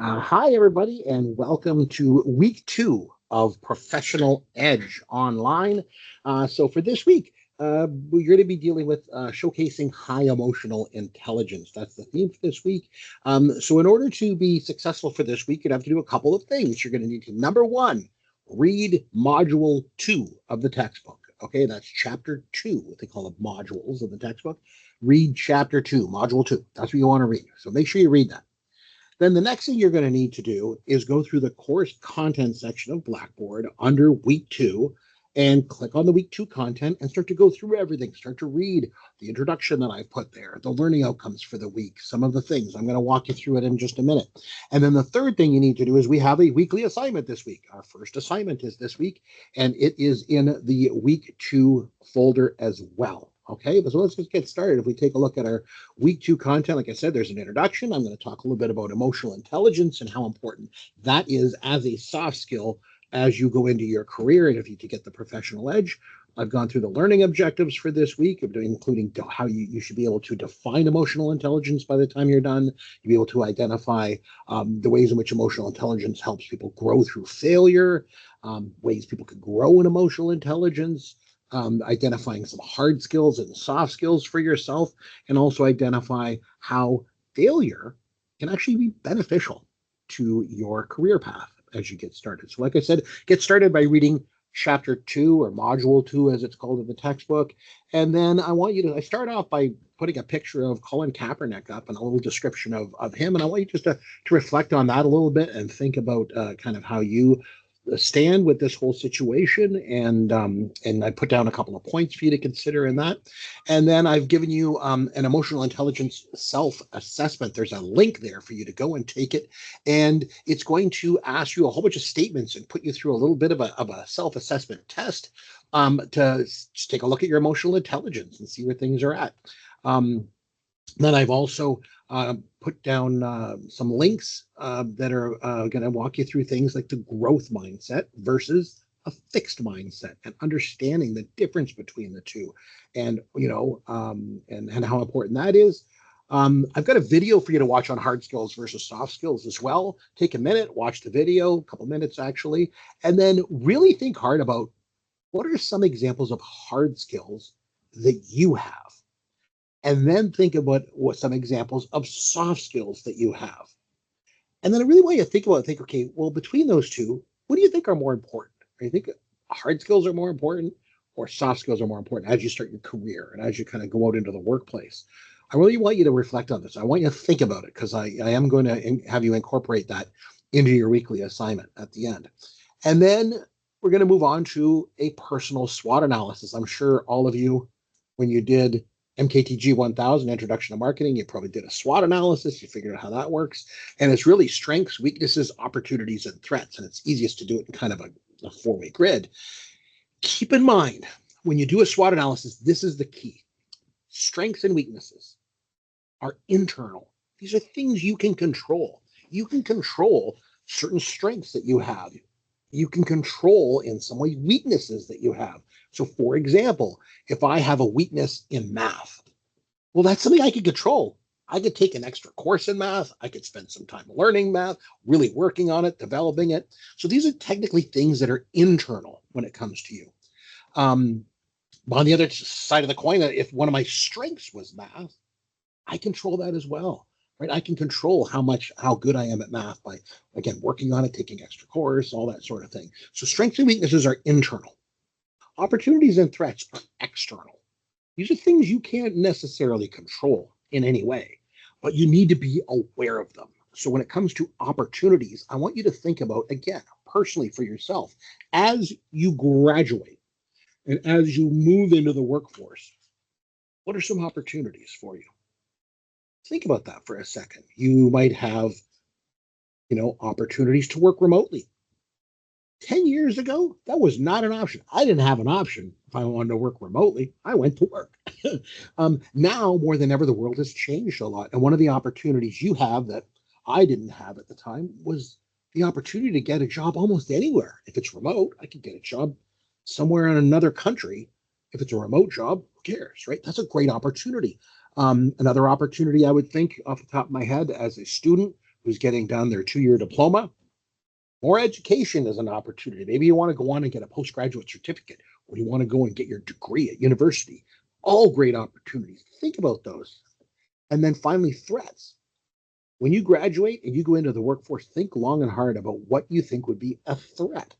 Hi, everybody, and welcome to week two of Professional Edge Online. So, for this week, we're going to be dealing with showcasing high emotional intelligence. That's the theme for this week. So, in order to be successful for this week, you'd have to do a couple of things. You're going to need to, number one, read module two of the textbook. Okay, that's chapter two, what they call the modules of the textbook. Read chapter two, module two. That's what you want to read. So, make sure you read that. Then the next thing you're going to need to do is go through the course content section of Blackboard under week two and click on the week two content and start to go through everything. Start to read the introduction that I put there, the learning outcomes for the week, some of the things. I'm going to walk you through it in just a minute. And then the third thing you need to do is we have a weekly assignment this week. Our first assignment is this week, and it is in the week two folder as well. Okay, so let's just get started. If we take a look at our week two content, like I said, there's an introduction. I'm going to talk a little bit about emotional intelligence and how important that is as a soft skill as you go into your career and if you to get the professional edge. I've gone through the learning objectives for this week, including how you should be able to define emotional intelligence by the time you're done. You'll be able to identify the ways in which emotional intelligence helps people grow through failure, ways people can grow in emotional intelligence, identifying some hard skills and soft skills for yourself, and also identify how failure can actually be beneficial to your career path as you get started. So, like I said, get started by reading chapter two or module two, as it's called in the textbook. And then I start off by putting a picture of Colin Kaepernick up and a little description of him. And I want you just to reflect on that a little bit and think about kind of how you stand with this whole situation, and I put down a couple of points for you to consider in that. And then I've given you an emotional intelligence self-assessment. There's a link there for you to go and take it, and it's going to ask you a whole bunch of statements and put you through a little bit of a self-assessment test to just take a look at your emotional intelligence and see where things are at. Then I've also put down some links that are going to walk you through things like the growth mindset versus a fixed mindset and understanding the difference between the two, and and how important that is. I've got a video for you to watch on hard skills versus soft skills as well. Take a minute, watch the video, a couple minutes actually, and then really think hard about what are some examples of hard skills that you have, and then think about what some examples of soft skills that you have. And then I really want you to think, okay, well, between those two, what do you think are more important? Do you think hard skills are more important or soft skills are more important as you start your career and as you kind of go out into the workplace? I really want you to reflect on this. I want you to think about it because I am going to have you incorporate that into your weekly assignment at the end. And then we're going to move on to a personal SWOT analysis. I'm sure all of you, when you did MKTG 1000, Introduction to Marketing, you probably did a SWOT analysis. You figured out how that works. And it's really strengths, weaknesses, opportunities, and threats. And it's easiest to do it in kind of a four-way grid. Keep in mind, when you do a SWOT analysis, this is the key. Strengths and weaknesses are internal. These are things you can control. You can control certain strengths that you have. You can control, in some way, weaknesses that you have. So, for example, if I have a weakness in math, well, that's something I can control. I could take an extra course in math. I could spend some time learning math, really working on it, developing it. So these are technically things that are internal when it comes to you. Um, on the other side of the coin, if one of my strengths was math, I control that as well, right? I can control how good I am at math by, again, working on it, taking extra course, all that sort of thing. So strengths and weaknesses are internal. Opportunities and threats are external. These are things you can't necessarily control in any way, but you need to be aware of them. So when it comes to opportunities, I want you to think about, again, personally for yourself, as you graduate and as you move into the workforce, what are some opportunities for you? Think about that for a second. You might have, opportunities to work remotely. 10 years ago, that was not an option. I didn't have an option if I wanted to work remotely. I went to work. Now, more than ever, the world has changed a lot. And one of the opportunities you have that I didn't have at the time was the opportunity to get a job almost anywhere. If it's remote, I could get a job somewhere in another country. If it's a remote job, who cares, right? That's a great opportunity. Another opportunity I would think off the top of my head as a student who's getting done their 2-year diploma. More education is an opportunity. Maybe you want to go on and get a postgraduate certificate, or you want to go and get your degree at university. All great opportunities. Think about those. And then finally, threats. When you graduate and you go into the workforce, think long and hard about what you think would be a threat.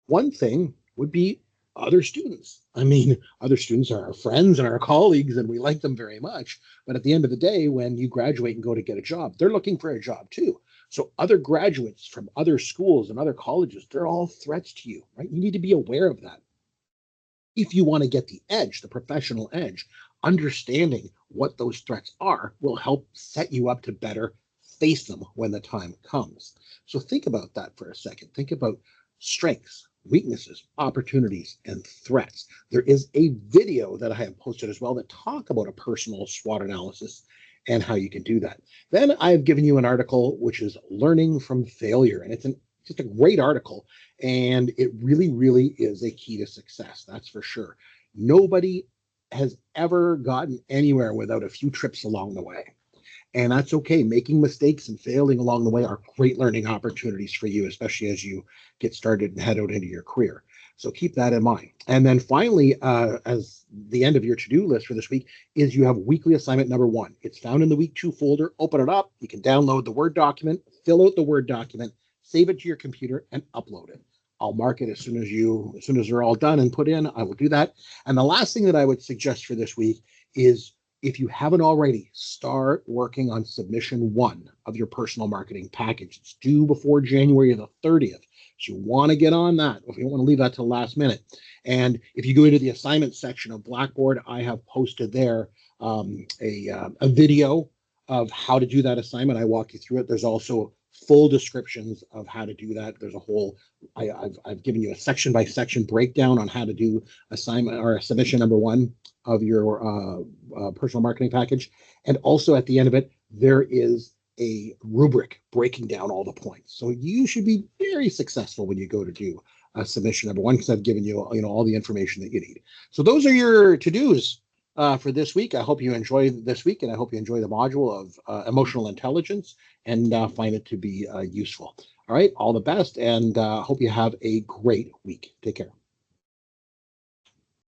One thing would be other students. I mean, other students are our friends and our colleagues, and we like them very much. But at the end of the day, when you graduate and go to get a job, they're looking for a job too. So other graduates from other schools and other colleges, they're all threats to you, right? You need to be aware of that. If you want to get the edge, the professional edge, understanding what those threats are will help set you up to better face them when the time comes. So think about that for a second. Think about strengths, weaknesses, opportunities, and threats. There is a video that I have posted as well that talk about a personal SWOT analysis and how you can do that. Then I've given you an article which is learning from failure, and it's just a great article, and it really, really is a key to success. That's for sure. Nobody has ever gotten anywhere without a few trips along the way. And that's okay. Making mistakes and failing along the way are great learning opportunities for you, especially as you get started and head out into your career. So keep that in mind. And then finally, as the end of your to-do list for this week, is you have weekly assignment number 1. It's found in the week 2 folder. Open it up. You can download the Word document, fill out the Word document, save it to your computer, and upload it. I'll mark it as soon as they're all done and put in. I will do that. And the last thing that I would suggest for this week is, if you haven't already, start working on submission 1 of your personal marketing package. It's due before January the 30th. So you want to get on that. If you don't want to leave that till the last minute. And if you go into the assignment section of Blackboard, I have posted there a video of how to do that assignment. I walk you through it. There's also full descriptions of how to do that. There's a whole, I've given you a section by section breakdown on how to do assignment or submission number 1 of your personal marketing package. And also at the end of it, there is a rubric breaking down all the points. So you should be very successful when you go to do submission number 1, because I've given you, all the information that you need. So those are your to-dos for this week. I hope you enjoy this week, and I hope you enjoy the module of emotional intelligence and find it to be useful. All right, all the best, and hope you have a great week. Take care.